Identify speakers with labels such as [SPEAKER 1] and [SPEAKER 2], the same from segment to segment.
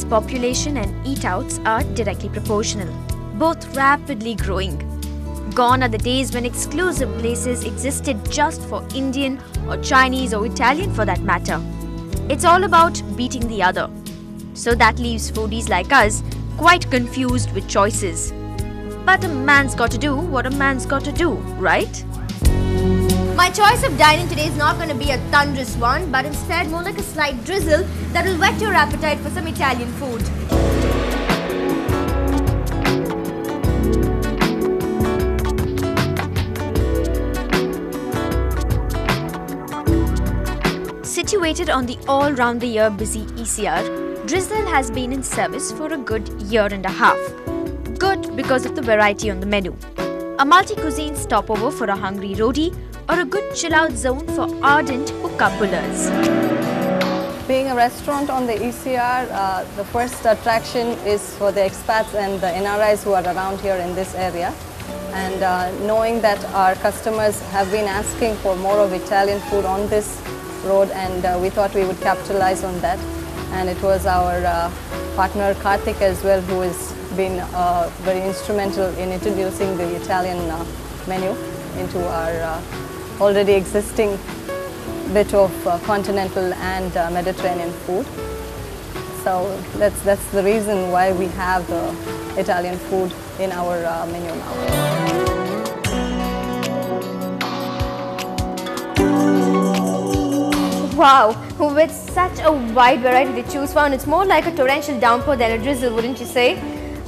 [SPEAKER 1] population and eat-outs are directly proportional, both rapidly growing. Gone are the days when exclusive places existed just for Indian or Chinese or Italian for that matter. It's all about beating the other. So that leaves foodies like us quite confused with choices. But a man's got to do what a man's got to do, right?
[SPEAKER 2] My choice of dining today is not going to be a thunderous one, but instead more like a slight drizzle that will whet your appetite for some Italian food.
[SPEAKER 1] Situated on the all-round-the-year busy ECR, Drizzle has been in service for a good year and a half. Good because of the variety on the menu. A multi-cuisine stopover for a hungry roadie, or a good chill-out zone for ardent hookah pullers.
[SPEAKER 3] Being a restaurant on the ECR, the first attraction is for the expats and the NRIs who are around here in this area. And knowing that our customers have been asking for more of Italian food on this road, and we thought we would capitalize on that. And it was our partner Karthik as well who has been very instrumental in introducing the Italian menu into our already existing bit of continental and Mediterranean food. So that's the reason why we have Italian food in our menu now.
[SPEAKER 2] Wow, with such a wide variety to choose from, it's more like a torrential downpour than a drizzle, wouldn't you say?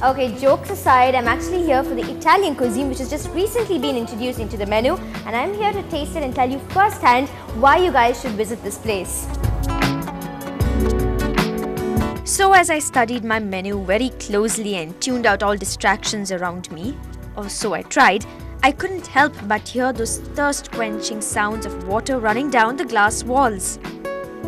[SPEAKER 2] Okay, jokes aside, I'm actually here for the Italian cuisine which has just recently been introduced into the menu, and I'm here to taste it and tell you firsthand why you guys should visit this place.
[SPEAKER 1] So as I studied my menu very closely and tuned out all distractions around me, or so I tried, I couldn't help but hear those thirst-quenching sounds of water running down the glass walls.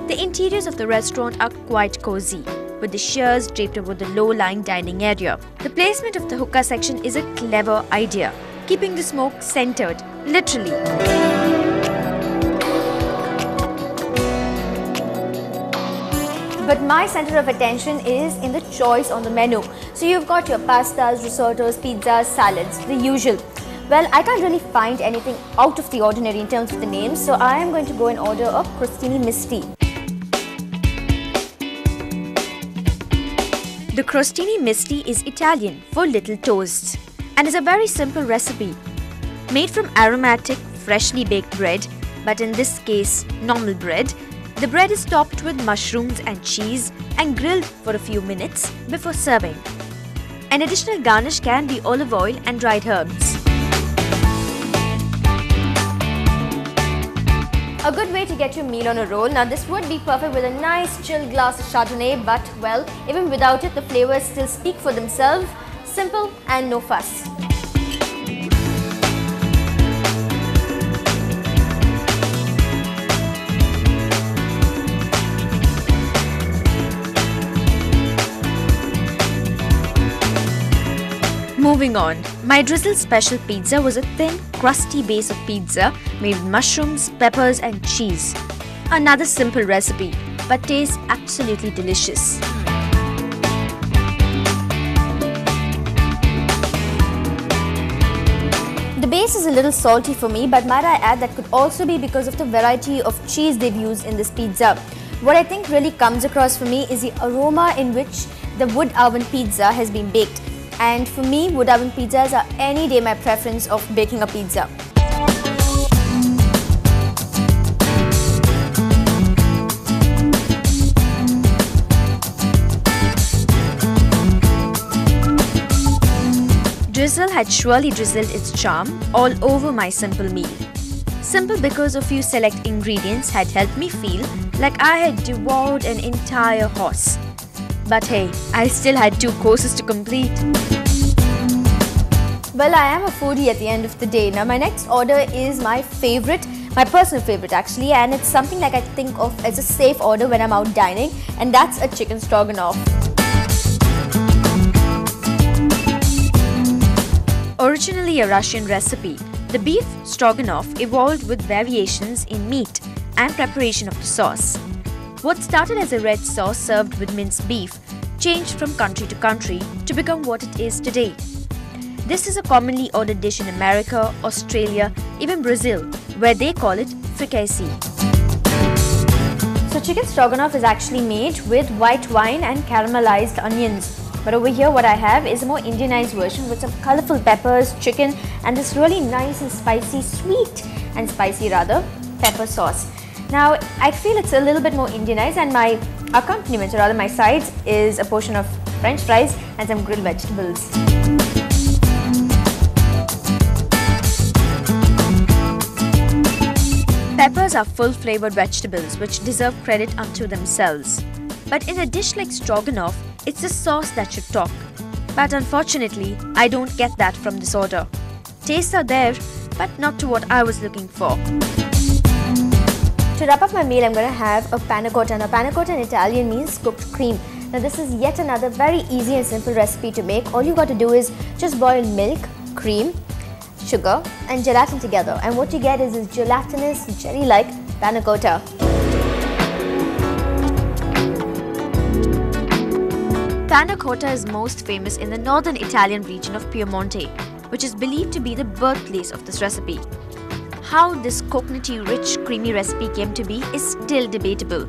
[SPEAKER 1] The interiors of the restaurant are quite cozy, with the chairs draped over the low-lying dining area. The placement of the hookah section is a clever idea, keeping the smoke centered, literally.
[SPEAKER 2] But my center of attention is in the choice on the menu. So you've got your pastas, risottos, pizzas, salads, the usual. Well, I can't really find anything out of the ordinary in terms of the names, so I am going to go and order a crostini misti.
[SPEAKER 1] The crostini misti is Italian for little toasts and is a very simple recipe. Made from aromatic, freshly baked bread, but in this case, normal bread, the bread is topped with mushrooms and cheese and grilled for a few minutes before serving. An additional garnish can be olive oil and dried herbs.
[SPEAKER 2] A good way to get your meal on a roll. Now this would be perfect with a nice chilled glass of Chardonnay, but well, even without it, the flavors still speak for themselves. Simple and no fuss.
[SPEAKER 1] Moving on, my Drizzle special pizza was a thin, crusty base of pizza made with mushrooms, peppers and cheese. Another simple recipe, but tastes absolutely delicious.
[SPEAKER 2] The base is a little salty for me, but might I add that could also be because of the variety of cheese they've used in this pizza. What I think really comes across for me is the aroma in which the wood oven pizza has been baked. And for me, wood oven pizzas are any day my preference of baking a pizza.
[SPEAKER 1] Drizzle had surely drizzled its charm all over my simple meal. Simple because a few select ingredients had helped me feel like I had devoured an entire horse. But hey, I still had 2 courses to complete.
[SPEAKER 2] Well, I am a foodie at the end of the day. Now my next order is my favorite, my personal favorite actually, and it's something like I think of as a safe order when I'm out dining, and that's a chicken stroganoff.
[SPEAKER 1] Originally a Russian recipe, the beef stroganoff evolved with variations in meat and preparation of the sauce. What started as a red sauce served with minced beef changed from country to country to become what it is today. This is a commonly ordered dish in America, Australia, even Brazil, where they call it fricassee.
[SPEAKER 2] So chicken stroganoff is actually made with white wine and caramelized onions. But over here what I have is a more Indianized version with some colorful peppers, chicken and this really nice and spicy, sweet and spicy rather, pepper sauce. Now I feel it's a little bit more Indianized and my accompaniment, or rather my sides, is a portion of French fries and some grilled vegetables.
[SPEAKER 1] Peppers are full-flavored vegetables which deserve credit unto themselves. But in a dish like stroganoff, it's the sauce that should talk. But unfortunately, I don't get that from this order. Tastes are there, but not to what I was looking for.
[SPEAKER 2] To wrap up my meal, I'm going to have a panna cotta. Now panna cotta in Italian means cooked cream. Now this is yet another very easy and simple recipe to make. All you got to do is just boil milk, cream, sugar and gelatin together, and what you get is this gelatinous, jelly-like panna cotta.
[SPEAKER 1] Panna cotta is most famous in the northern Italian region of Piemonte, which is believed to be the birthplace of this recipe. How this coconutty rich creamy recipe came to be is still debatable.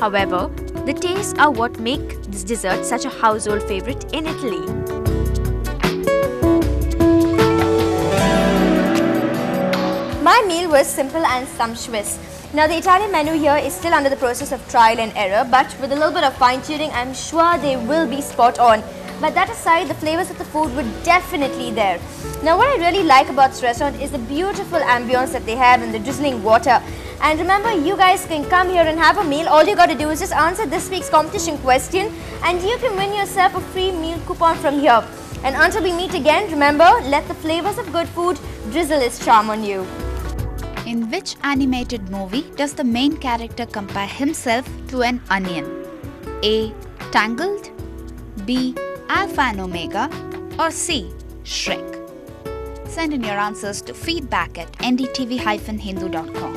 [SPEAKER 1] However, the tastes are what make this dessert such a household favorite in Italy.
[SPEAKER 2] My meal was simple and sumptuous. Now the Italian menu here is still under the process of trial and error, but with a little bit of fine tuning, I'm sure they will be spot on. But that aside, the flavors of the food were definitely there. Now what I really like about this restaurant is the beautiful ambience that they have and the drizzling water. And remember, you guys can come here and have a meal. All you got to do is just answer this week's competition question and you can win yourself a free meal coupon from here. And until we meet again, remember, let the flavors of good food drizzle its charm on you.
[SPEAKER 4] In which animated movie does the main character compare himself to an onion? A. Tangled, B. Alpha and Omega, or C. Shrek? Send in your answers to feedback@ndtv-hindu.com.